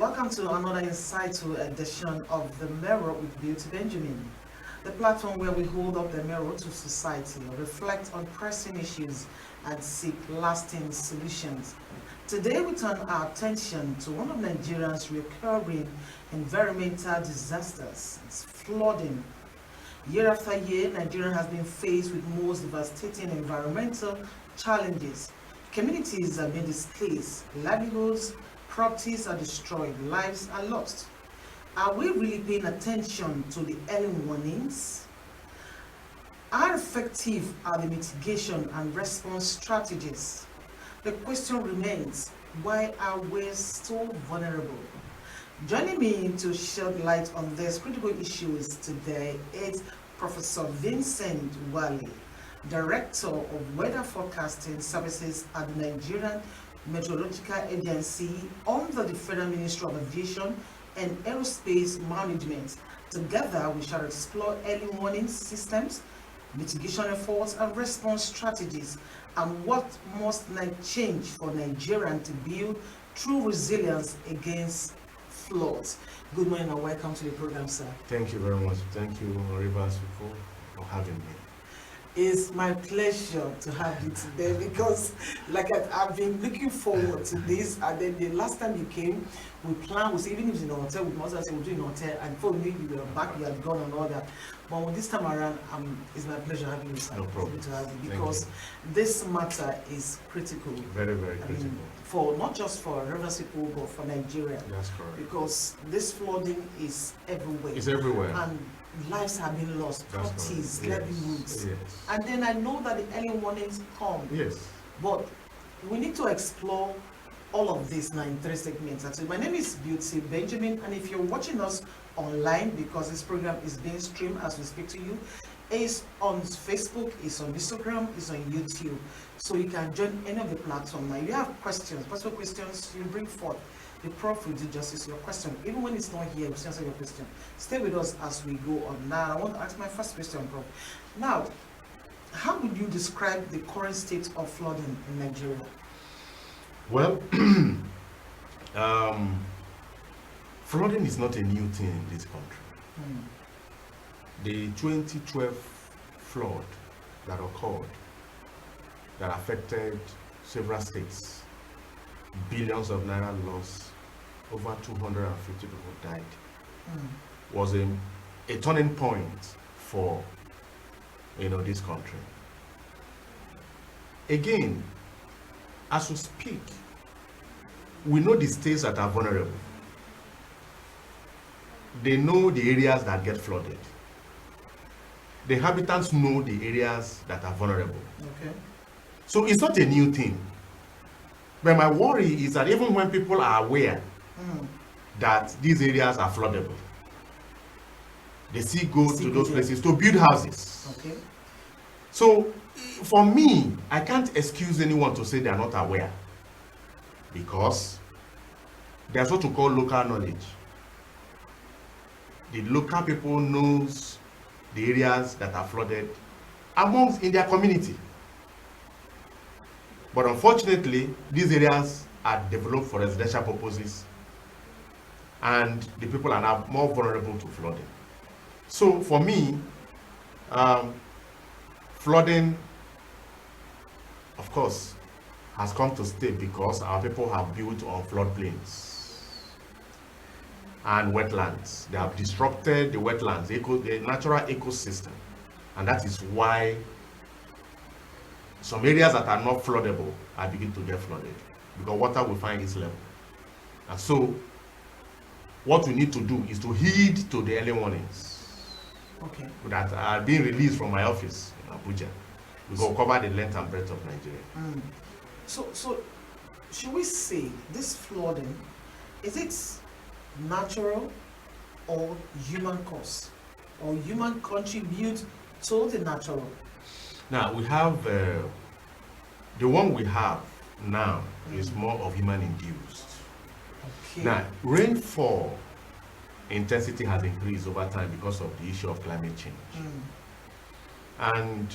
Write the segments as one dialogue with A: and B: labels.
A: Welcome to another insightful edition of The Mirror with Beauty Benjamin, the platform where we hold up the mirror to society, reflect on pressing issues, and seek lasting solutions. Today we turn our attention to one of Nigeria's recurring environmental disasters. It's flooding. Year after year, Nigeria has been faced with most devastating environmental challenges. Communities are being displaced, livelihoods, properties are destroyed, lives are lost. Are we really paying attention to the early warnings? How effective are the mitigation and response strategies? The question remains, why are we so vulnerable? Joining me to shed light on these critical issues today is Professor Vincent WELI, Director of Weather Forecasting Services at the Nigerian Meteorological Agency under the Federal Ministry of Aviation and Aerospace Management. Together, we shall explore early warning systems, mitigation efforts and response strategies, and what must change for Nigeria to build true resilience against floods. Good morning and welcome to the program, sir.
B: Thank you very much. Thank you, Rivers, for having me.
A: It's my pleasure to have you today because I've been looking forward to this, and then the last time you came, we planned, we said even if it's in a hotel, we must have said we'll do it in a hotel, and before we knew you were back, you had gone and all that. But with this time around, it's my pleasure having you, sir.
B: No problem.
A: To have you because this matter is critical.
B: Very, very critical.
A: For not just for Rivers people, but for Nigeria.
B: That's correct.
A: Because this flooding is everywhere.
B: It's everywhere.
A: And lives have been lost, properties, livelihoods.
B: Yes.
A: And then I know that the early warnings come.
B: Yes.
A: But we need to explore all of this now in 3 segments. Actually, my name is Beauty Benjamin, and if you're watching us online, because this program is being streamed as we speak to you, it's on Facebook, it's on Instagram, it's on YouTube. So you can join any of the platforms. Now, if you have questions, personal questions, you bring forth. The Prof will do justice to your question. Even when it's not here, we'll answer your question. Stay with us as we go on. Now, I want to ask my first question, Prof. Now, how would you describe the current state of flooding in Nigeria?
B: Well, flooding is not a new thing in this country. The 2012 flood that occurred, that affected several states, billions of naira loss, over 250 people died, was a turning point for this country. Again, as we speak, we know the states that are vulnerable. They know the areas that get flooded. The inhabitants know the areas that are vulnerable.
A: Okay.
B: So it's not a new thing. But my worry is that even when people are aware that these areas are floodable, they still go to those places to build houses.
A: Okay.
B: So for me, I can't excuse anyone to say they are not aware, because there's what we call local knowledge. The local people knows the areas that are flooded in their community. But unfortunately, these areas are developed for residential purposes, and the people are now more vulnerable to flooding. So for me, flooding, of course, has come to stay because our people have built on floodplains and wetlands. They have disrupted the wetlands, the natural ecosystem, and that is why some areas that are not floodable are beginning to get flooded, because water will find its level. And so what we need to do is to heed to the early warnings that are being released from my office in Abuja. We will cover the length and breadth of Nigeria.
A: So should we say this flooding, is it natural or human cause, or human contribute to the natural?
B: Now we have the one we have now is more of human induced.
A: Okay.
B: Now rainfall intensity has increased over time because of the issue of climate change. And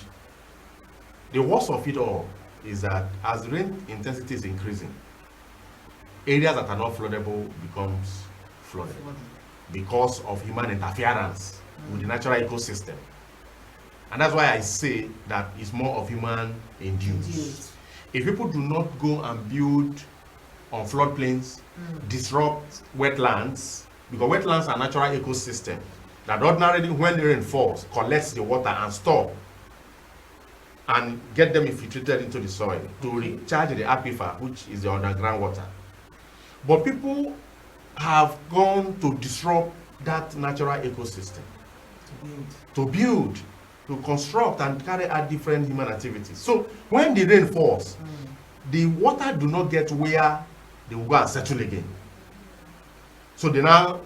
B: the worst of it all is that as rain intensity is increasing, areas that are not floodable becomes flooded because of human interference with the natural ecosystem. And that's why I say that it's more of human induced. If people do not go and build on floodplains, disrupt wetlands, because wetlands are natural ecosystem that ordinarily when the rain falls, collects the water and store and get them infiltrated into the soil to recharge the aquifer, which is the underground water. But people have gone to disrupt that natural ecosystem, to build, to construct and carry out different human activities. So when the rain falls, the water do not get where they will go and settle again. So they now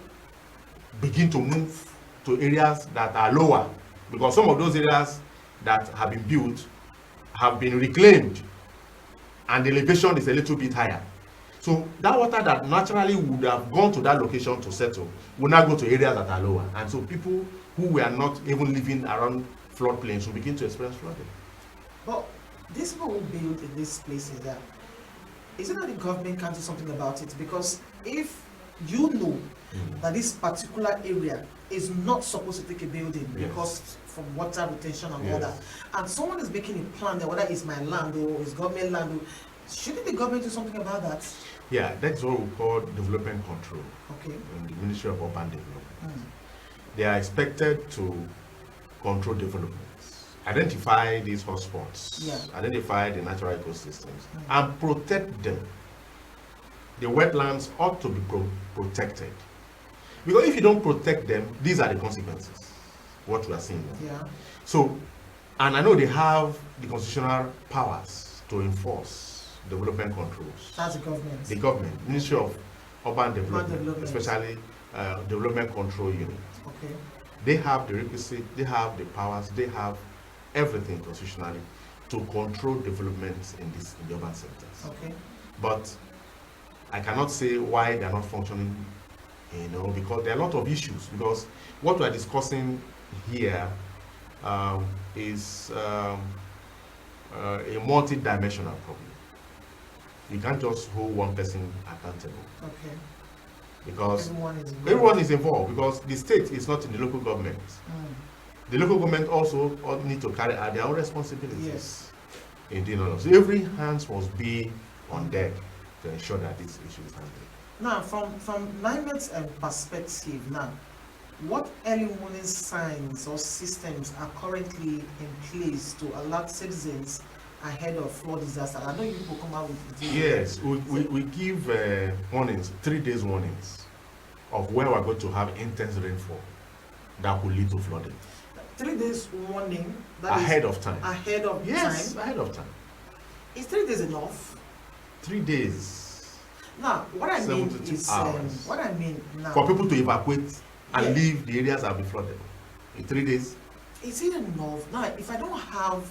B: begin to move to areas that are lower, because some of those areas that have been built have been reclaimed and the elevation is a little bit higher. So that water that naturally would have gone to that location to settle will now go to areas that are lower. And so people who were not even living around floodplains will begin to experience flooding.
A: But these people who build in these places, is it that the government can do something about it? Because if you know that this particular area is not supposed to take a building because from water retention and all that, and someone is making a plan that whether it's my land or it's government land, shouldn't the government do something about that?
B: Yeah, that's what we call development control.
A: Okay.
B: In the Ministry of Urban Development. They are expected to control developments, identify these hotspots, identify the natural ecosystems, and protect them. The wetlands ought to be protected. Because if you don't protect them, these are the consequences, what we are seeing now.
A: Yeah.
B: So, and I know they have the constitutional powers to enforce development controls.
A: That's the government.
B: The government, Ministry of Urban Development, especially Development Control Unit.
A: Okay.
B: They have the requisite, they have the powers, they have everything constitutionally to control developments in the urban sectors.
A: Okay.
B: But I cannot say why they are not functioning, because there are a lot of issues. Because what we are discussing here is a multi-dimensional problem. You can't just hold one person accountable. Okay. Because everyone is involved, because the state is not in the local government. The local government also need to carry out their own responsibilities.
A: Yes.
B: In doing all of so every hands must be on deck to ensure that this issue is handled.
A: Now, from NIMET's perspective, now, what early warning signs or systems are currently in place to alert citizens ahead of flood disaster? I know you people come out with details.
B: Yes, we give warnings, 3 days warnings of where we're going to have intense rainfall that will lead to flooding.
A: 3 days warning?
B: Ahead of time.
A: Ahead of time?
B: Yes, ahead of time.
A: Is 3 days enough?
B: 3 days.
A: Now, what I mean is, what I mean now,
B: for people to evacuate and leave the areas that will be flooded in 3 days.
A: Is it enough? Now, if I don't have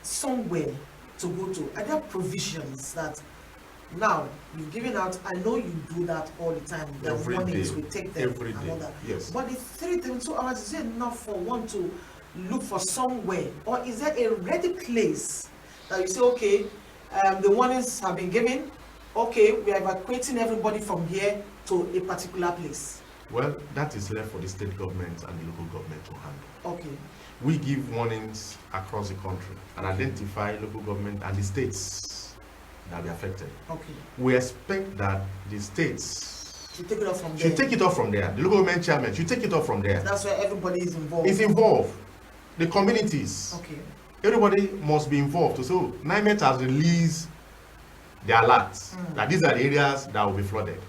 A: somewhere to go to, are there provisions that now you've given out? I know you do that all the time. The warnings we take them
B: every
A: and
B: day.
A: all that.
B: Yes.
A: But the 3-2 hours, is it enough for one to look for somewhere, or is there a ready place that you say, okay, the warnings have been given, okay, we are evacuating everybody from here to a particular place?
B: Well, that is left for the state government and the local government to handle.
A: Okay.
B: We give warnings across the country and identify local government and the states that will be affected.
A: Okay.
B: We expect that the states
A: should take it off from there.
B: Should take it off from there. The local government chairman should take it off from there.
A: That's where everybody is involved.
B: It's involved. The communities.
A: Okay.
B: Everybody must be involved. So NIMET has released the alerts that these are the areas that will be flooded.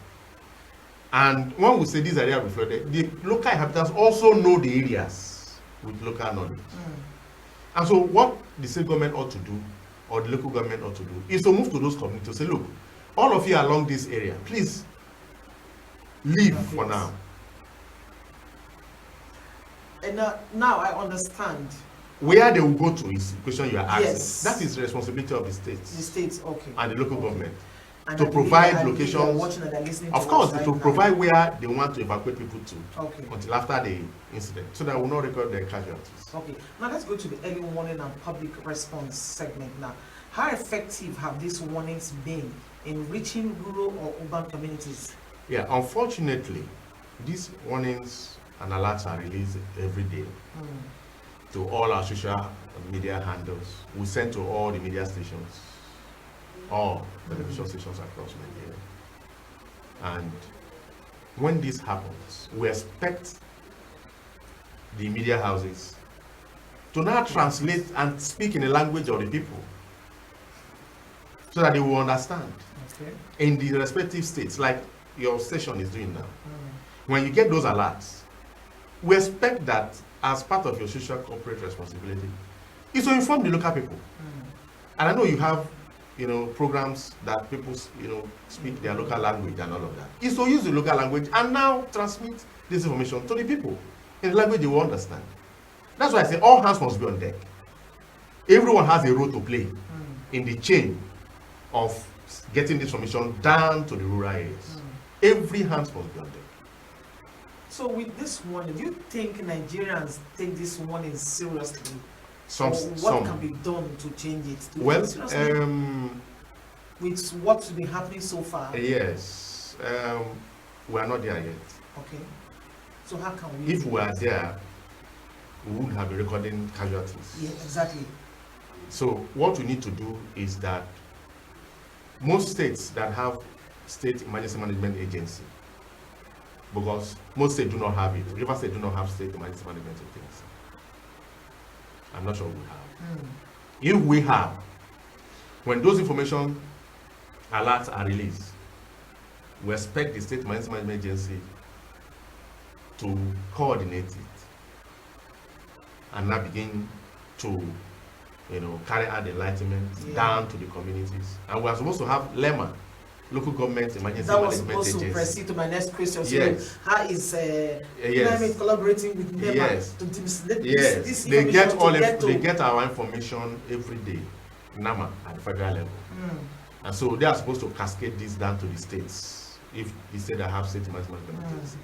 B: And when we say these areas will be flooded, the local inhabitants also know the areas with local knowledge. And so what the state government ought to do, or the local government ought to do, is to move to those communities to say, look, all of you along this area, please leave for now.
A: And now I understand.
B: Where they will go to is the question you are asking.
A: Yes.
B: That is the responsibility of the states.
A: The states, okay.
B: And the local government.
A: And
B: to provide locations.
A: Of
B: course, to provide where they want to evacuate people to.
A: Okay.
B: Until after the incident, so that we will not record their casualties.
A: Okay. Now let's go to the early warning and public response segment now. How effective have these warnings been in reaching rural or urban communities?
B: Yeah, unfortunately, these warnings and alerts are released every day to all our social media handles. We send to all the media stations, all television stations across Nigeria. And when this happens, we expect the media houses to now translate and speak in the language of the people so that they will understand in the respective states, like your station is doing now. When you get those alerts, we expect that as part of your social corporate responsibility is to inform the local people. And I know you have, programs that people, speak their local language and all of that. Is to use the local language and now transmit this information to the people in the language they will understand. That's why I say all hands must be on deck. Everyone has a role to play in the chain of getting this information down to the rural areas. Every hands must be on deck.
A: So with this one, do you think Nigerians take this warning seriously? What can be done to change it?
B: Well,
A: with what's been happening so far?
B: Yes, we are not there yet.
A: Okay. So how can we?
B: If we are there, we would have been recording casualties.
A: Yeah, exactly.
B: So what we need to do is that most states that have state emergency management agency, because most states do not have it. River State do not have state emergency management agency. I'm not sure we have. If we have, when those information alerts are released, we expect the state emergency management agency to coordinate it and now begin to carry out the enlightenment down to the communities. And we are supposed to have LEMA, local government emergency management agency.
A: That was supposed to proceed to my next question.
B: Yes.
A: So how is NIMET collaborating with NEMA to disseminate this
B: they
A: information?
B: Get our information every day, NAMA at the federal level. And so they are supposed to cascade this down to the states if the state that have state emergency management agency.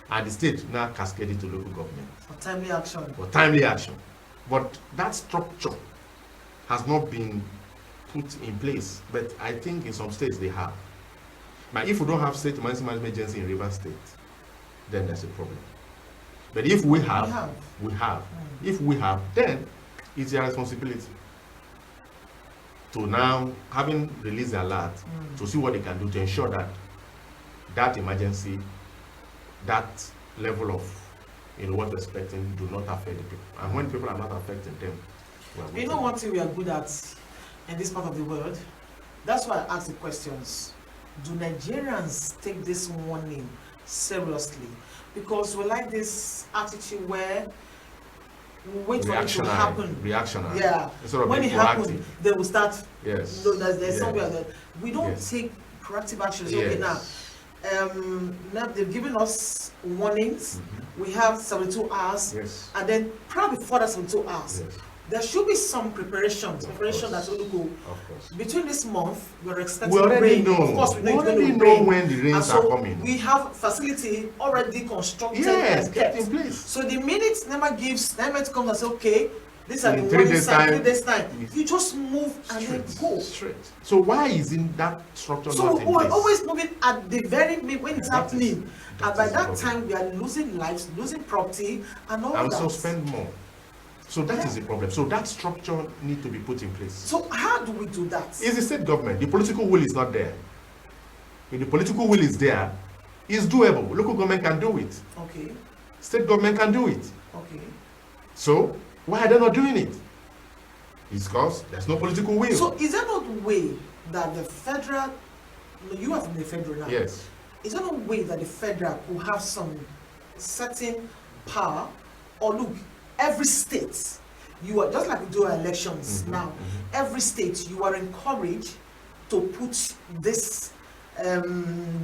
B: And the state now cascade it to local government.
A: For timely action.
B: For timely action. But that structure has not been put in place. But I think in some states they have. But if we don't have state emergency management agency in River State, then there's a problem. But if we have. If we have, then it's their responsibility to now, having released the alert, to see what they can do to ensure that that emergency, that level of what we're expecting do not affect the people. And when people are not affecting them,
A: you know one thing we are good at in this part of the world? That's why I ask the questions. Do Nigerians take this warning seriously? Because we like this attitude where we wait for it to happen.
B: Reactionary.
A: Yeah. When it happens, they will start.
B: Yes.
A: There's somewhere that we don't take proactive actions. Okay, now they've given us warnings. We have 72 hours, and then probably before that 72 hours. There should be some preparation that will go. Between this month, we're expecting rain.
B: Of
A: course, we
B: already know when the rains are coming.
A: We have facility already constructed
B: and kept in place.
A: So the minute NIMET comes and says, okay, these are the warning signs, 3 days time, you just move and then go.
B: Straight. So why isn't that structure not in place?
A: So we're always moving at the very when it's happening. And by that time, we are losing lives, losing property, and all that.
B: And so spend more. So that is the problem. So that structure needs to be put in place.
A: So how do we do that?
B: It's the state government. The political will is not there. If the political will is there, it's doable. Local government can do it.
A: Okay.
B: State government can do it.
A: Okay.
B: So why are they not doing it? It's because there's no political will.
A: So is there no way that the federal, you are from the federal now.
B: Yes.
A: Is there no way that the federal could have some certain power? Or look, every state, you are just like we do our elections now. Every state, you are encouraged to put this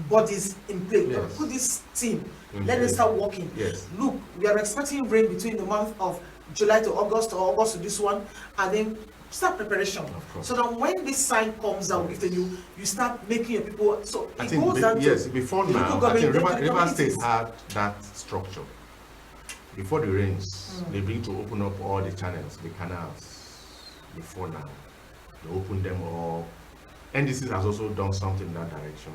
A: bodies in place. Put this team. Let them start working. Look, we are expecting rain between the month of July to August, or August to this one, and then start preparation. So that when this sign comes out, if you start making your people. So it goes down to
B: before now. I think River State had that structure. Before the rains, they begin to open up all the channels, the canals, before now. They open them up. NDC has also done something in that direction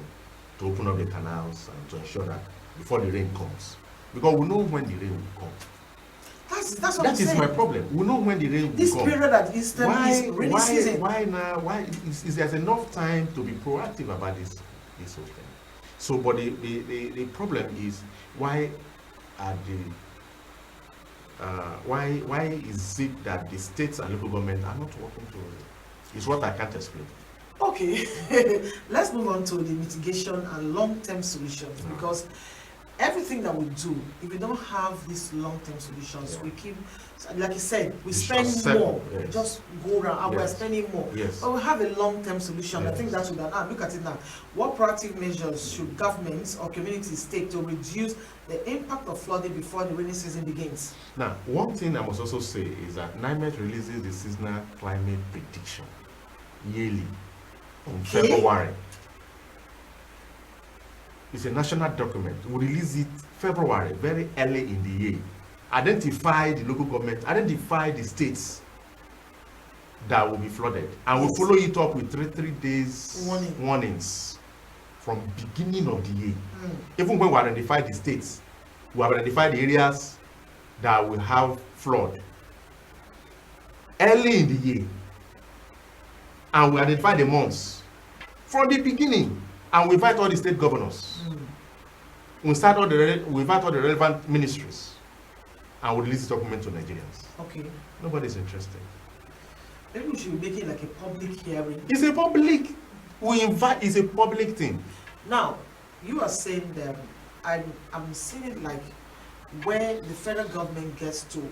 B: to open up the canals and to ensure that before the rain comes, because we know when the rain will come.
A: That's what I'm saying.
B: My problem. We know when the rain will come.
A: This period at Easter is rainy season.
B: Why now? Why is there's enough time to be proactive about this whole thing? So, but the problem is why are why is it that the states and local government are not working to it? It's what I can't explain.
A: Okay, let's move on to the mitigation and long-term solutions, because everything that we do, if we don't have these long-term solutions, we keep, like you said, we spend more, just go around, and we're spending more. But we have a long-term solution. I think that's what now. Look at it now. What proactive measures should governments or communities take to reduce the impact of flooding before the rainy season begins?
B: Now, one thing I must also say is that NIMET releases the seasonal climate prediction yearly in February. It's a national document. We release it February, very early in the year. Identify the local government, identify the states that will be flooded, and we'll follow it up with three days warnings from beginning of the year. Even when we identify the states, we have identified the areas that will have flood early in the year, and we identify the months from the beginning, and we invite all the state governors. We invite all the relevant ministries, and we release the document to Nigerians.
A: Okay.
B: Nobody's interested.
A: Maybe we should make it like a public hearing.
B: It's a public. It's a public thing.
A: Now, you are saying that I'm seeing it like where the federal government gets to,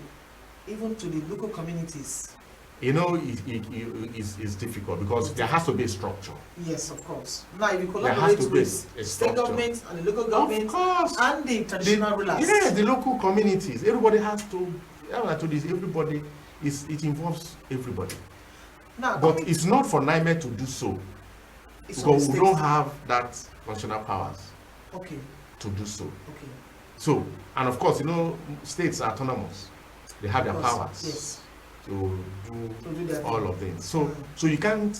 A: even to the local communities.
B: You know, it's difficult because there has to be a structure.
A: Yes, of course. Now, if you collaborate with state governments and the local governments and the traditional rulers.
B: Yes, the local communities. Everybody has to. I told this. Everybody it involves everybody.
A: Now,
B: but it's not for NIMET to do so, because we don't have that constitutional powers.
A: Okay.
B: To do so.
A: Okay.
B: So, and of course, you know, states are autonomous. They have their powers.
A: Yes.
B: To do all of them. So you can't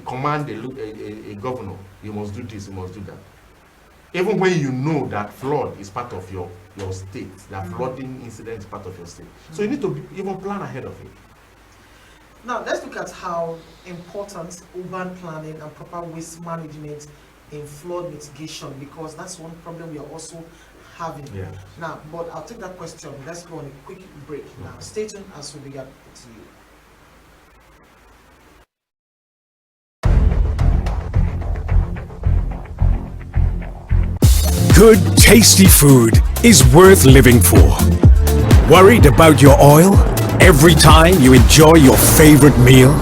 B: command a governor, you must do this, you must do that. Even when you know that flood is part of your state, that flooding incident is part of your state. So you need to even plan ahead of it.
A: Now let's look at how important urban planning and proper waste management in flood mitigation, because that's one problem we are also having.
B: Yeah.
A: Now, but I'll take that question. Let's go on a quick break. Now, stay tuned as we get to
C: you. Good, tasty food is worth living for. Worried about your oil every time you enjoy your favorite meal?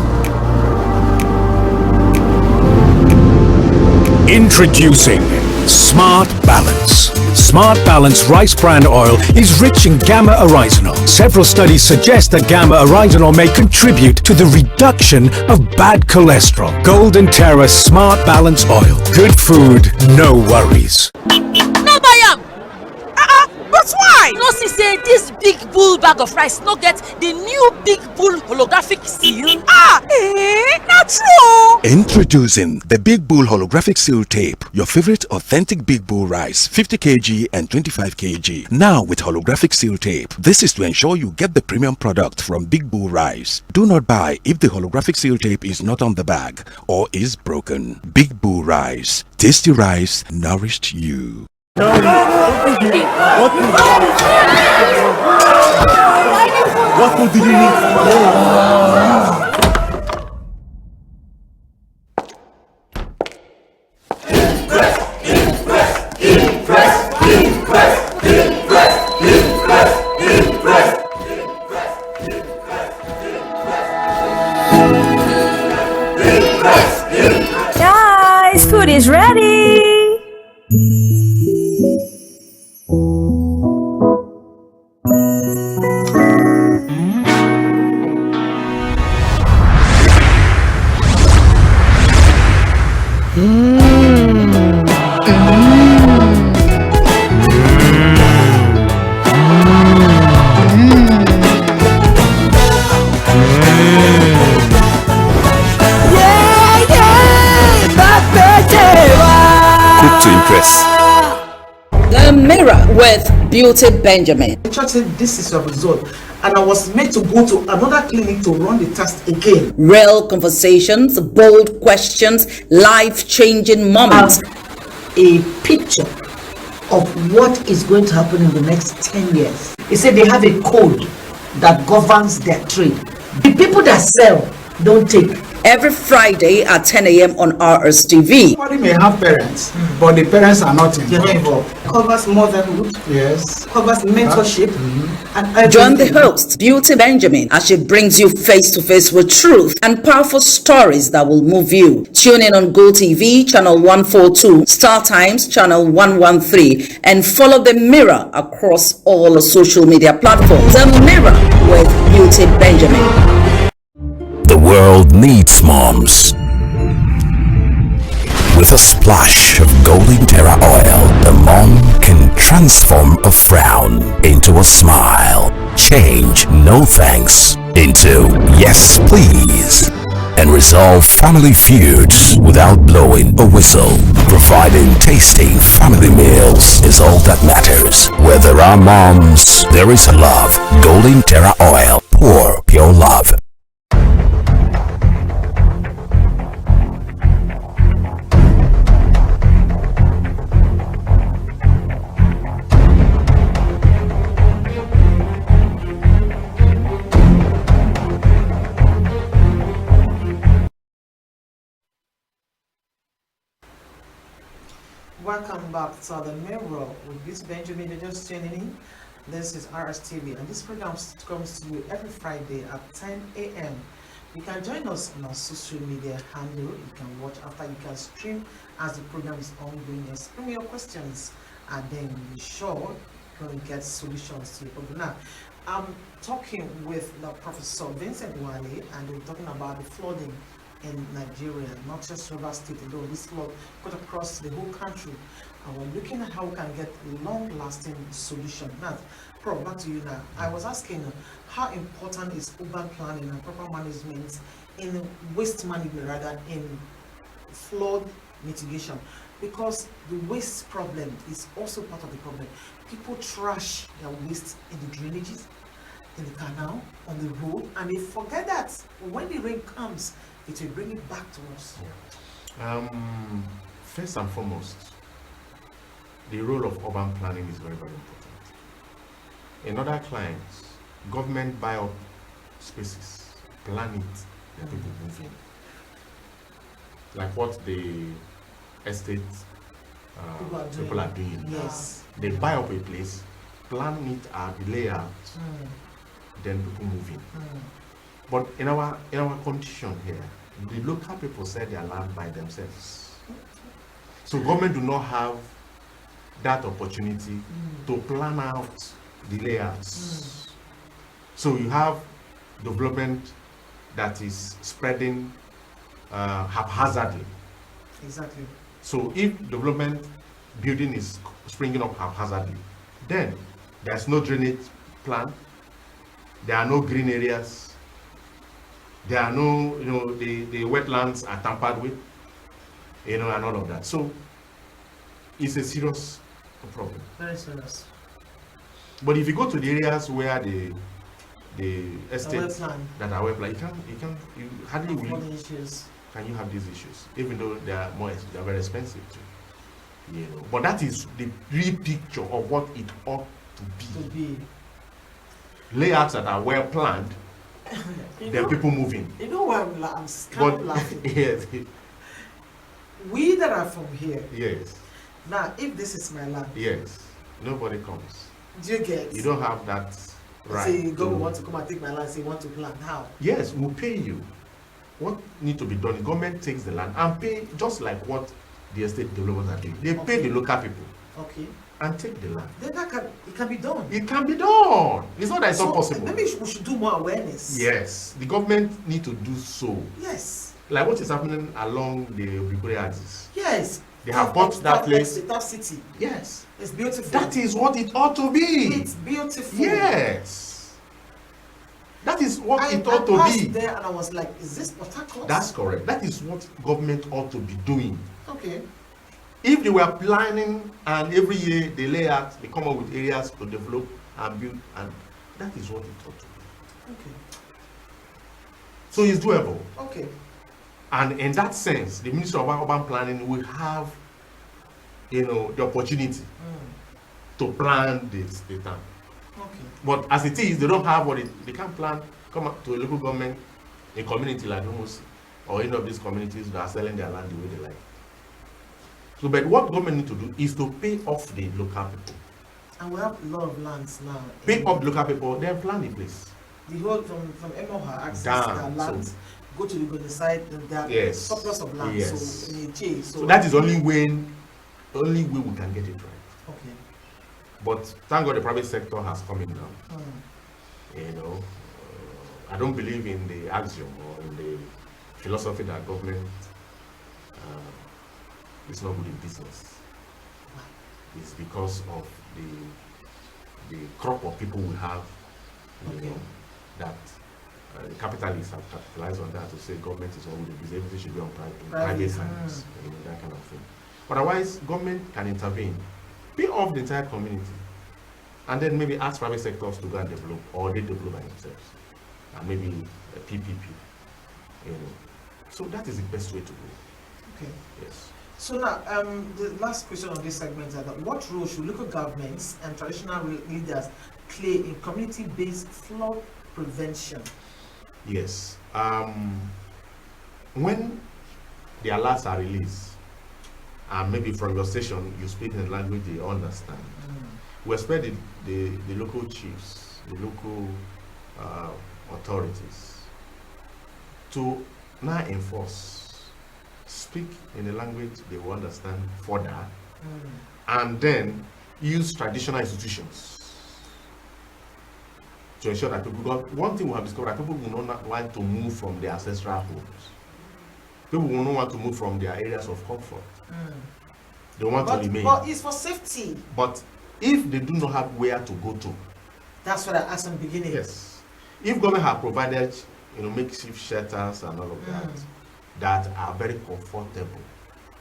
C: Introducing Smart Balance. Smart Balance rice bran oil is rich in gamma-oryzanol. Several studies suggest that gamma-oryzanol may contribute to the reduction of bad cholesterol. Golden Terra Smart Balance oil. Good food, no worries.
D: No buy am! But why? You know, say this big bull bag of rice no get the new big bull holographic seal. Not true.
E: Introducing the Big Bull holographic seal tape, your favorite authentic Big Bull rice, 50 kg and 25 kg. Now with holographic seal tape. This is to ensure you get the premium product from Big Bull rice. Do not buy if the holographic seal tape is not on the bag or is broken. Big Bull rice, tasty rice, nourished you.
F: What food do you need?
G: Guys, food is ready.
D: Beauty Benjamin.
A: The church said this is your result, and I was made to go to another clinic to run the test again.
D: Real conversations, bold questions, life-changing moments.
H: A picture of what is going to happen in the next 10 years. He said they have a code that governs their trade. The people that sell don't take.
D: Every Friday at 10 a.m. on RSTV.
I: Somebody may have parents, but the parents are not involved.
A: Covers motherhood,
I: Yes.
A: covers mentorship, and everything.
D: Join the host, Beauty Benjamin, as she brings you face to face with truth and powerful stories that will move you. Tune in on GOtv Channel 142, Star Times Channel 113, and follow The Mirror across all the social media platforms. The Mirror with Beauty Benjamin.
C: The world needs moms. With a splash of golden terra oil, the mom can transform a frown into a smile. Change no thanks into yes please. And resolve family feuds without blowing a whistle. Providing tasty family meals is all that matters. Where there are moms, there is love. Golden terra oil, pour pure love.
A: Welcome back to The Mirror with Beauty Benjamin. You're just tuning in. This is RSTV, and this program comes to you every Friday at 10 a.m. You can join us on our social media handle. You can watch after, you can stream as the program is ongoing. Yes, bring your questions, and then be sure you're going to get solutions to your problem. Now, I'm talking with the Professor Vincent WELI, and we're talking about the flooding in Nigeria, not just Rivers State alone. This flood cut across the whole country, and we're looking at how we can get a long-lasting solution. Now, Prof, back to you now. I was asking, how important is urban planning and proper management in waste management, rather in flood mitigation? Because the waste problem is also part of the problem. People trash their waste in the drainages, in the canal, on the road, and they forget that when the rain comes, it will bring it back to us.
B: First and foremost, the role of urban planning is very, very important. In other clients, government buy up spaces, plan it, and people move in. Like what the estate people are doing.
A: Yes.
B: They buy up a place, plan it out, the layout, then people move in. But in our condition here, the local people sell their land by themselves. So government do not have that opportunity to plan out the layouts. So you have development that is spreading haphazardly.
A: Exactly.
B: So if development building is springing up haphazardly, then there's no drainage plan, there are no green areas, there are no, the wetlands are tampered with, and all of that. So it's a serious problem.
A: Very serious.
B: But if you go to the areas where the estates that are well planned, you hardly will can you have these issues, even though they are very expensive too. But that is the real picture of what it ought to be. Layouts that are well planned, then people move in.
A: You know why I'm kind of laughing?
B: Yes.
A: We that are from here.
B: Yes.
A: Now, if this is my land.
B: Yes. Nobody comes.
A: Do you get?
B: You don't have that right.
A: Say, government want to come and take my land, say, want to plant. How?
B: Yes, we'll pay you. What needs to be done? The government takes the land and pay, just like what the estate developers are doing. They pay the local people.
A: Okay.
B: And take the land.
A: Then it can be done.
B: It can be done. It's not that it's not possible.
A: Maybe we should do more awareness.
B: Yes. The government need to do so.
A: Yes.
B: Like what is happening along the Victoria axis.
A: Yes.
B: They have bought that place.
A: That city.
B: Yes.
A: It's beautiful.
B: That is what it ought to be.
A: It's beautiful.
B: Yes. That is what it ought
A: I
B: to
A: passed
B: be.
A: there and I was like, is this Port Harcourt?
B: That's correct. That is what government ought to be doing.
A: Okay.
B: If they were planning and every year they lay out, they come up with areas to develop and build, and that is what it ought to be.
A: Okay.
B: So it's doable.
A: Okay.
B: And in that sense, the Ministry of Urban Planning will have, the opportunity to plan this the town.
A: Okay.
B: But as it is, they don't have they can't plan, come up to a local government, a community like Humus, or any of these communities that are selling their land the way they like. So, but what government need to do is to pay off the local people.
A: And we have a lot of lands now.
B: Pay off the local people, then plan the place.
A: The whole from Emoha access
B: Down,
A: their land, go to the good side, there
B: Yes.
A: surplus of land.
B: Yes.
A: So
B: that is only way we can get it right.
A: Okay.
B: But thank God the private sector has come in now. I don't believe in the axiom or in the philosophy that government is not good in business. It's because of the crop of people we have, that the capitalists have capitalized on that to say government is not good in business, everything should be on private hands, that kind of thing. Otherwise, government can intervene, pay off the entire community, and then maybe ask private sectors to go and develop, or they develop by themselves, and maybe a PPP. So that is the best way to go.
A: Okay.
B: Yes.
A: So now, the last question of this segment is that what role should local governments and traditional leaders play in community-based flood prevention?
B: Yes. When the alerts are released, and maybe from your station you speak in a language they understand, we expect the local chiefs, the local authorities to now enforce, speak in a language they will understand further, and then use traditional institutions to ensure that people, because one thing we have discovered, that people will not want to move from their ancestral homes. People will not want to move from their areas of comfort. They want to remain.
A: But it's for safety.
B: But if they do not have where to go to,
A: that's what I asked in the beginning.
B: Yes. If government have provided, makeshift shelters and all of that are very comfortable,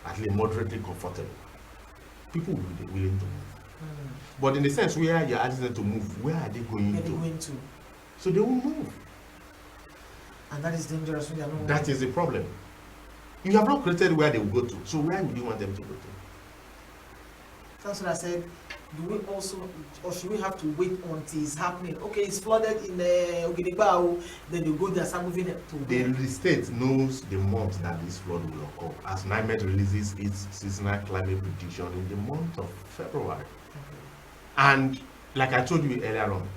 B: at least moderately comfortable, people will be willing to move. But in the sense where you're asking them to move, where are they going to? So they will move.
A: And that is dangerous when they are not.
B: That is the problem. You have not created where they will go to. So where would you want them to go to?
A: That's what I said. Do we also, or should we have to wait until it's happening? Okay, it's flooded in Oginigbao, then you go there, start moving it to.
B: The state knows the months that this flood will occur, as NIMET releases its seasonal climate prediction in the month of February. And like I told you earlier on,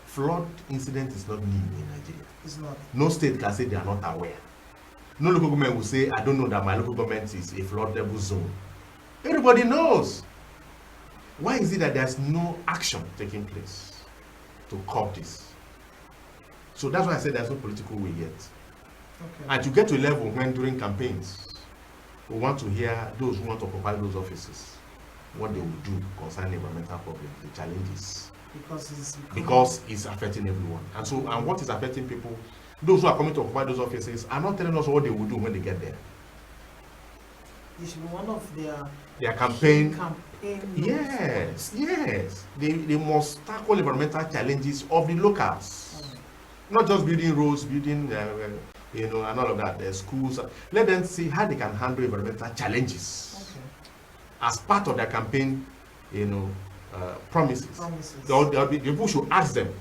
B: flood incident is not new in Nigeria.
A: It's not.
B: No state can say they are not aware. No local government will say, I don't know that my local government is a floodable zone. Everybody knows. Why is it that there's no action taking place to curb this? So that's why I said there's no political will yet. Okay. And to get to a level when during campaigns, we want to hear those who want to occupy those offices, what they will do concerning environmental problems, the challenges. Because it's affecting everyone. And so, and what is affecting people, those who are coming to occupy those offices are not telling us what they will do when they get there.
A: It should be one of
B: their campaign. Yes. They must tackle environmental challenges of the locals. Not just building roads, building, and all of that, the schools. Let them see how they can handle environmental challenges as part of their campaign, promises. The people should ask them,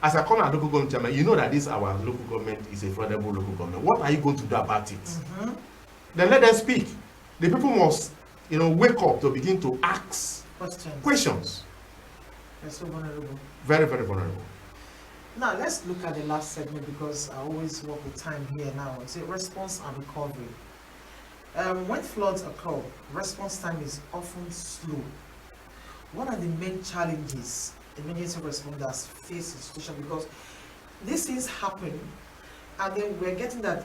B: as I come at local government chairman, you know that this our local government is a floodable local government. What are you going to do about it? Then let them speak. The people must, wake up to begin to ask questions.
A: They're so vulnerable.
B: Very, very vulnerable.
A: Now let's look at the last segment, because I always work with time here now. It's a response and recovery. When floods occur, response time is often slow. What are the main challenges emergency responders face in situation? Because these things happen, and then we're getting that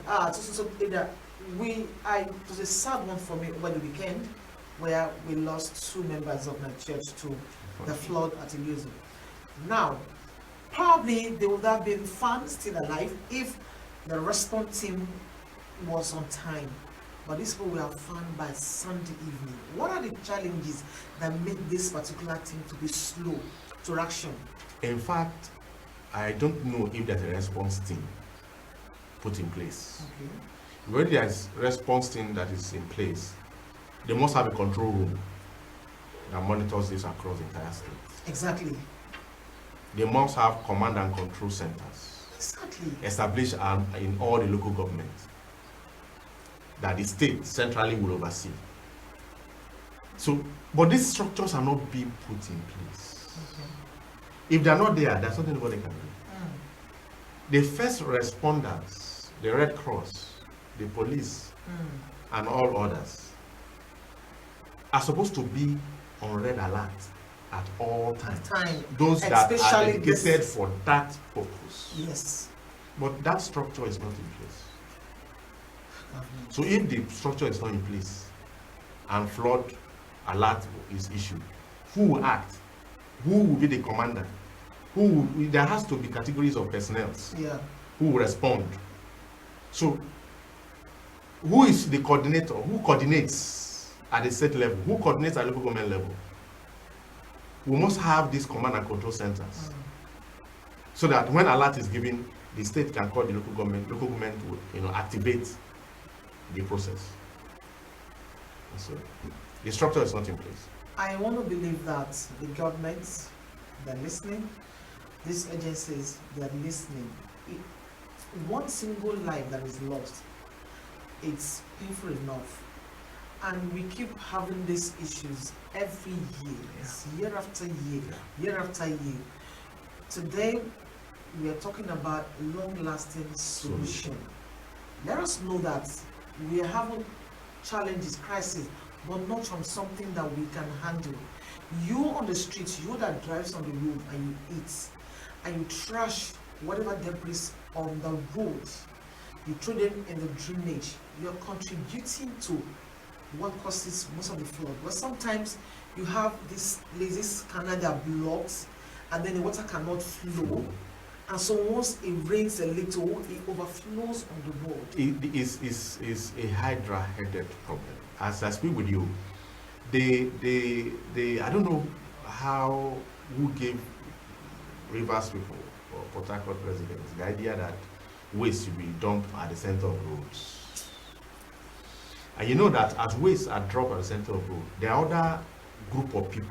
A: it was a sad one for me over the weekend, where we lost 2 members of my church to the flood at Iliozo. Now, probably they would have been found still alive if the response team was on time. but these people were found by Sunday evening. What are the challenges that make this particular team to be slow to action?
B: In fact, I don't know if there's a response team put in place.
A: Okay.
B: When there's response team that is in place, they must have a control room that monitors this across the entire state.
A: Exactly.
B: They must have command and control centers.
A: Exactly.
B: Established in all the local governments that the state centrally will oversee. So, but these structures are not being put in place.
A: Okay.
B: If they're not there, there's nothing anybody can do. The first responders, the Red Cross, the police, and all others are supposed to be on red alert at all times. Those that are dedicated for that purpose.
A: Yes.
B: But that structure is not in place. So if the structure is not in place and flood alert is issued, who will act? Who will be the commander? There has to be categories of personnel who will respond. So who is the coordinator? Who coordinates at the state level? Who coordinates at local government level? We must have these command and control centers so that when alert is given, the state can call the local government will activate the process. And so the structure is not in place.
A: I want to believe that the governments, they're listening, these agencies, they're listening. One single life that is lost, it's painful enough. And we keep having these issues every year, year after year, year after year. Today, we are talking about long-lasting solution. Let us know that we are having challenges, crises, but not from something that we can handle. You on the street, you that drives on the road and you eat, and you trash whatever debris on the road, you throw them in the drainage, you're contributing to what causes most of the flood. But sometimes you have this lazy canal that blocks, and then the water cannot flow. And so once it rains a little, it overflows on the road.
B: It is a hydra-headed problem. As I speak with you, I don't know who gave Rivers people or Port Harcourt residents the idea that waste should be dumped at the center of roads. And you know that as waste are dropped at the center of road, there are other group of people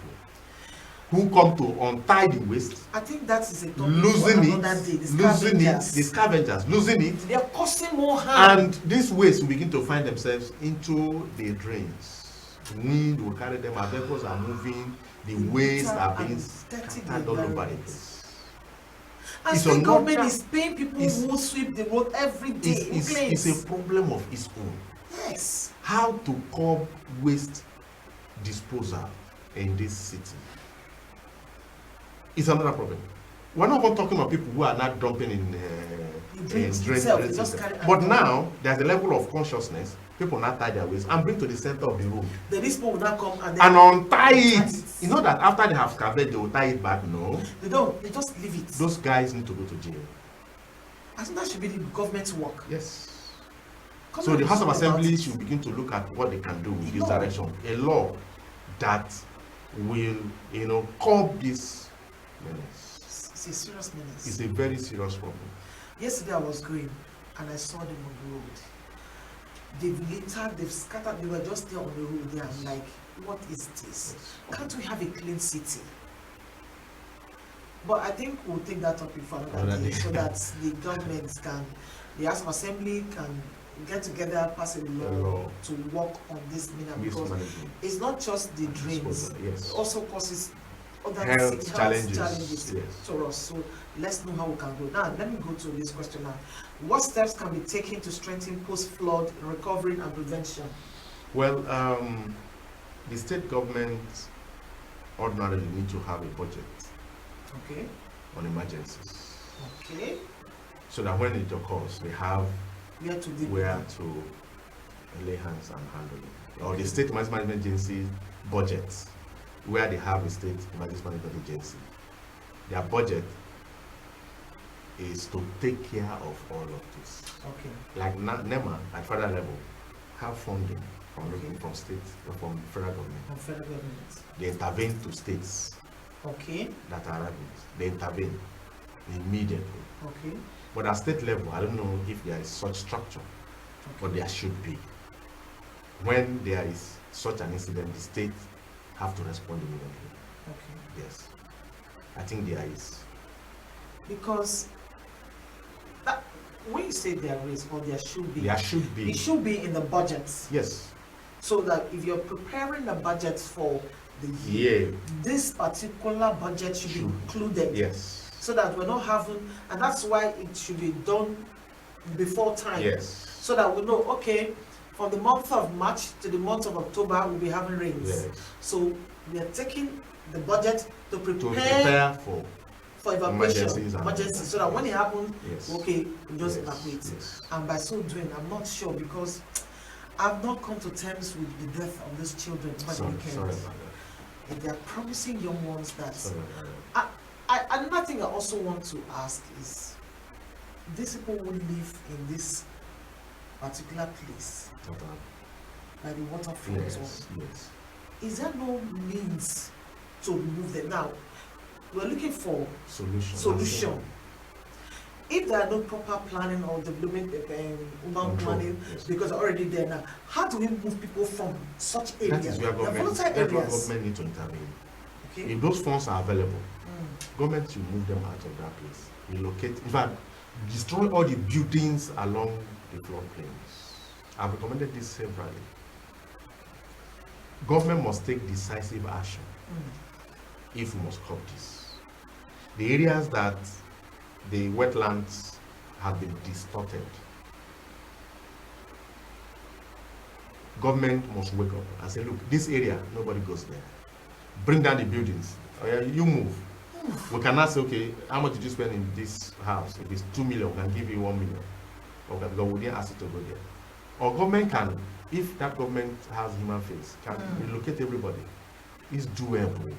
B: who come to untie the waste.
A: I think that is a topic
B: losing
A: for another day.
B: The scavengers losing it.
A: They are causing more harm.
B: And this waste will begin to find themselves into the drains. Wind will carry them, our vehicles are moving, the waste are being scattered all over the place.
A: And state government is paying people who sweep the road every day.
B: It's a problem of its own.
A: Yes.
B: How to curb waste disposal in this city is another problem. We're not even talking about people who are not dumping in drains. But now there's a level of consciousness. People not tie their waste and bring to the center of the road.
A: The these people will not come and
B: untie it. You know that after they have scavenged, they will tie it back. No,
A: they don't. They just leave it.
B: Those guys need to go to jail.
A: I think that should be the government's work.
B: Yes. So the House of Assembly should begin to look at what they can do in this direction. A law that will, curb this menace.
A: It's a serious menace.
B: It's a very serious problem.
A: Yesterday I was going and I saw them on the road. They've scattered, they were just there on the road there. I'm like, what is this? Can't we have a clean city? But I think we'll take that topic for another day so that the government the House of Assembly can get together, pass a law to work on this because it's not just the drains, it also causes other health challenges to us. So let's know how we can go. Now, let me go to this question now. What steps can be taken to strengthen post-flood recovery and prevention?
B: Well, the state government ordinarily need to have a budget on emergencies.
A: Okay.
B: So that when it occurs, they have where to lay hands and handle it. Or the state emergency management agency budgets, where they have a state emergency management agency. Their budget is to take care of all of this.
A: Okay.
B: Like NEMA at federal level have funding from states or from federal government.
A: From federal government.
B: They intervene to states that are ravaged. They intervene immediately.
A: Okay.
B: But at state level, I don't know if there is such structure, but there should be. When there is such an incident, the state have to respond immediately.
A: Okay.
B: Yes. I think there is.
A: Because when you say there is or there should be, it should be in the budgets.
B: Yes.
A: So that if you're preparing the budget for the year, this particular budget should be included.
B: Yes.
A: So that we're not having, and that's why it should be done before time.
B: Yes.
A: So that we know, okay, from the month of March to the month of October, we'll be having rains.
B: Yes.
A: So we are taking the budget to
B: prepare for
A: evacuation, emergency, so that when it happens, okay, we just evacuate.
B: Yes.
A: And by so doing, I'm not sure, because I've not come to terms with the death of these children over the weekend.
B: Sorry about that.
A: And they are promising young ones that. Another thing I also want to ask is, these people who live in this particular place, by the waterfront, is there no means to remove them? Now, we're looking for solution. If there are no proper planning or development, urban planning, because already there now, how do we move people from such areas?
B: That is where government need to intervene. Okay. If those funds are available, government should move them out of that place. Relocate, in fact, destroy all the buildings along the floodplains. I've recommended this severally. Government must take decisive action if we must curb this. The areas that the wetlands have been distorted, government must wake up and say, look, this area, nobody goes there. Bring down the buildings. You move. We cannot say, okay, how much did you spend in this house? If it's 2 million, we can give you 1 million. Okay, because we didn't ask you to go there. Or government can, if that government has human face, can relocate everybody. It's doable.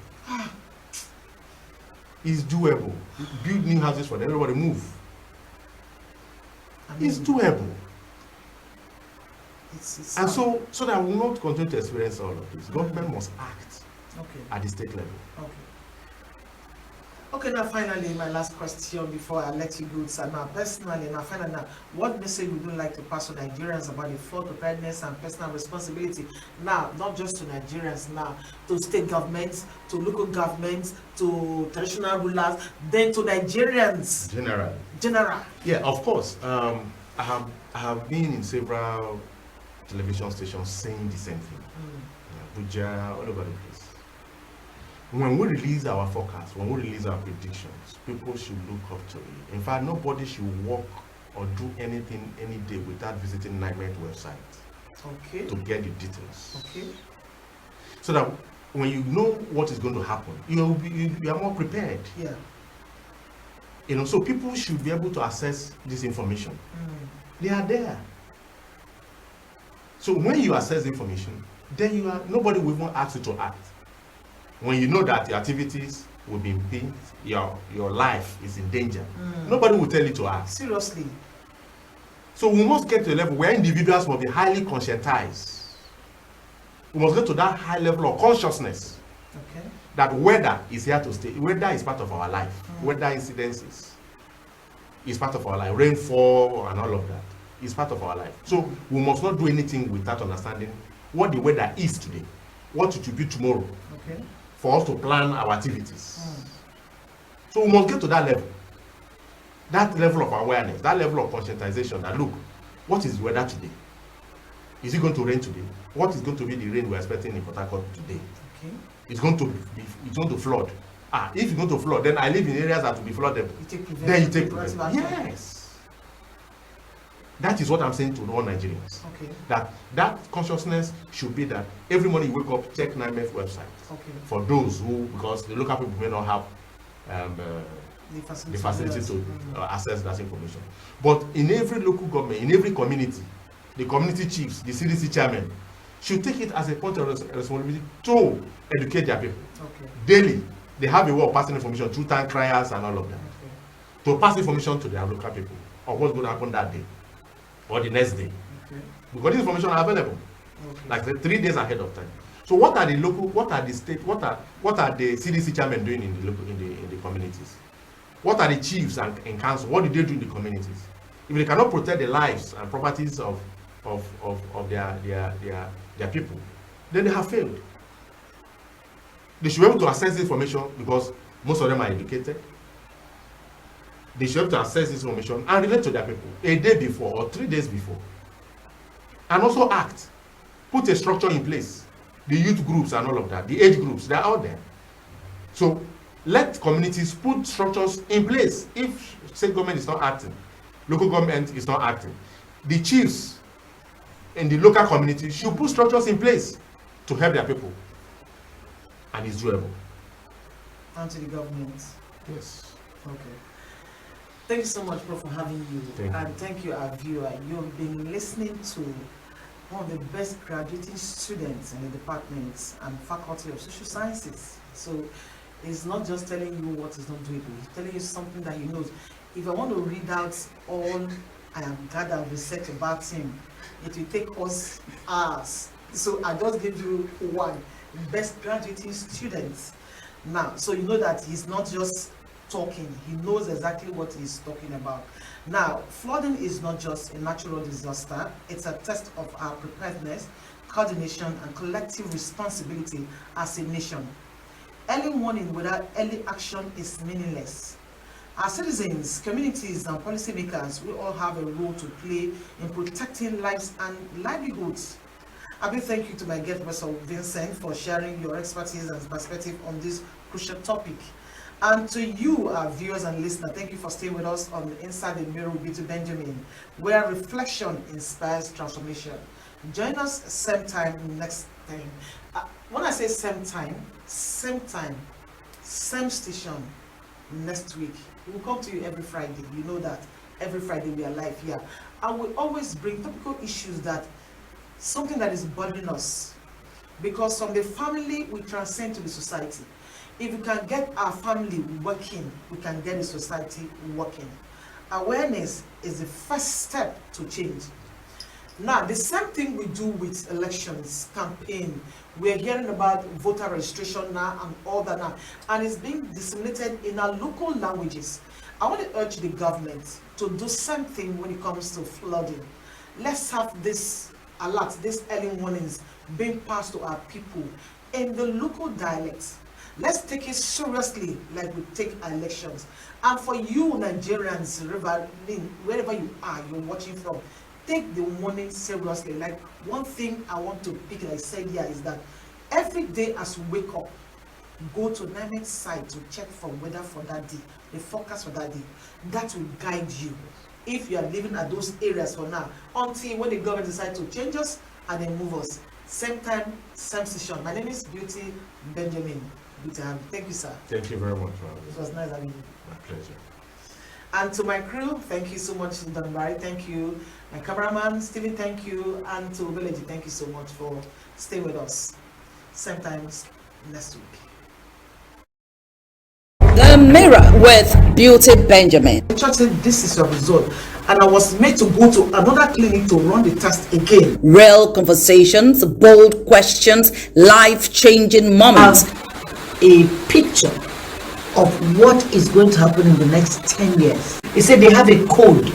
B: It's doable. Build new houses for them, everybody move. It's doable. And so that we will not continue to experience all of this. Government must act at the state level.
A: Okay, now finally, my last question before I let you go, sir. Now, personally, what message would you like to pass to Nigerians about the flood preparedness and personal responsibility? Now, not just to Nigerians, now to state governments, to local governments, to traditional rulers, then to Nigerians. General.
B: Yeah, of course. I have been in several television stations saying the same thing. Abuja, all over the place. When we release our forecast, when we release our predictions, people should look up to it. In fact, nobody should walk or do anything any day without visiting NIMET website to get the details. So that when you know what is going to happen, you are more prepared. So people should be able to access this information. They are there. So when you access the information, then nobody will even ask you to act. When you know that your activities will be impeded, your life is in danger, nobody will tell you to act.
A: Seriously.
B: So we must get to a level where individuals must be highly conscientized. We must get to that high level of consciousness that weather is here to stay. Weather is part of our life. Weather incidences is part of our life. Rainfall and all of that is part of our life. So we must not do anything without understanding what the weather is today, what it will be tomorrow. For us to plan our activities. So we must get to that level of awareness, that level of conscientization that, look, what is the weather today? Is it going to rain today? What is going to be the rain we're expecting in Port Harcourt today? It's going to flood. If it's going to flood, then I live in areas that will be flooded. Then you take prevention. Yes. That is what I'm saying to all Nigerians. That consciousness should be that every morning you wake up, check NIMET website. For those who, because the local people may not have the facility to access that information. But in every local government, in every community, the community chiefs, the CDC chairman, should take it as a point of responsibility to educate their people. Daily, they have a way of passing information through town criers and all of that. To pass information to their local people of what's going to happen that day or the next day. Because this information are available, like 3 days ahead of time. So what are the local, what are the state, what are the CDC chairmen doing in the local, in the communities? What are the chiefs and in council? What do they do in the communities? If they cannot protect the lives and properties of their people, then they have failed. They should be able to access this information because most of them are educated. They should be able to access this information and relate to their people a day before or 3 days before. And also act. Put a structure in place. The youth groups and all of that, the age groups, they're out there. So let communities put structures in place. If state government is not acting, local government is not acting, the chiefs in the local community should put structures in place to help their people. And it's doable.
A: And to the government.
B: Yes.
A: Okay. Thank you so much, Prof, for having you. Thank you, our viewer. You've been listening to one of the best graduating students in the departments and faculty of social sciences. So it's not just telling you what is not doable, he's telling you something that he knows. If I want to read out all I have gathered research about him, it will take us hours. So I just give you one, best graduating students. Now, so you know that he's not just talking, he knows exactly what he's talking about. Now, flooding is not just a natural disaster, it's a test of our preparedness, coordination, and collective responsibility as a nation. Early warning without early action is meaningless. Our citizens, communities, and policymakers, we all have a role to play in protecting lives and livelihoods. A big thank you to my guest, Professor Vincent, for sharing your expertise and perspective on this crucial topic. And to you, our viewers and listeners, thank you for staying with us on Inside the Mirror with Benjamin, where reflection inspires transformation. Join us same time next time. When I say same time, same station next week. We'll come to you every Friday. You know that every Friday we are live here. And we always bring topical issues something that is bothering us. Because from the family, we transcend to the society. If we can get our family working, we can get the society working. Awareness is the first step to change. Now, the same thing we do with elections, campaign. We're hearing about voter registration now and all that now. And it's being disseminated in our local languages. I want to urge the government to do something when it comes to flooding. Let's have this alert, these early warnings being passed to our people in the local dialects. Let's take it seriously like we take our elections. And for you Nigerians, wherever you are, you're watching from, take the warning seriously. Like one thing I want to pick, like I said here, is that every day as we wake up, go to NIMET site to check for weather for that day, the forecast for that day. That will guide you if you are living at those areas for now, until when the government decides to change us and then move us. Same time, same station. My name is Beauty Benjamin. Thank you, sir.
B: Thank you very much for having me.
A: It was nice having you.
B: My pleasure.
A: And to my crew, thank you so much, Don Barry, thank you. My cameraman, Stephen, thank you. And to Village, thank you so much for staying with us. Same time next week.
D: The Mirror with Beauty Benjamin.
A: The church said this is your result, and I was made to go to another clinic to run the test again.
D: Real conversations, bold questions, life-changing moments.
H: A picture of what is going to happen in the next 10 years. He said they have a code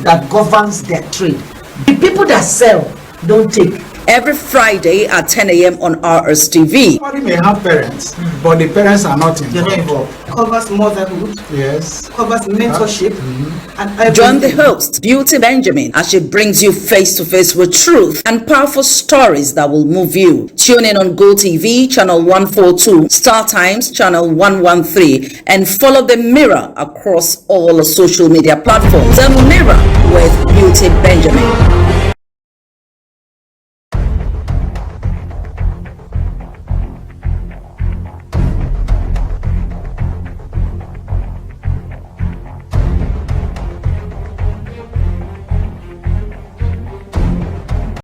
H: that governs their trade. The people that sell don't take.
D: Every Friday at 10 a.m. on RSTV.
I: Somebody may have parents, but the parents are not involved.
A: Covers motherhood.
I: Yes.
A: Covers mentorship. And everything.
D: Join the host, Beauty Benjamin, as she brings you face to face with truth and powerful stories that will move you. Tune in on GOtv Channel 142, Star Times Channel 113, and follow The Mirror across all social media platforms. The Mirror with Beauty Benjamin.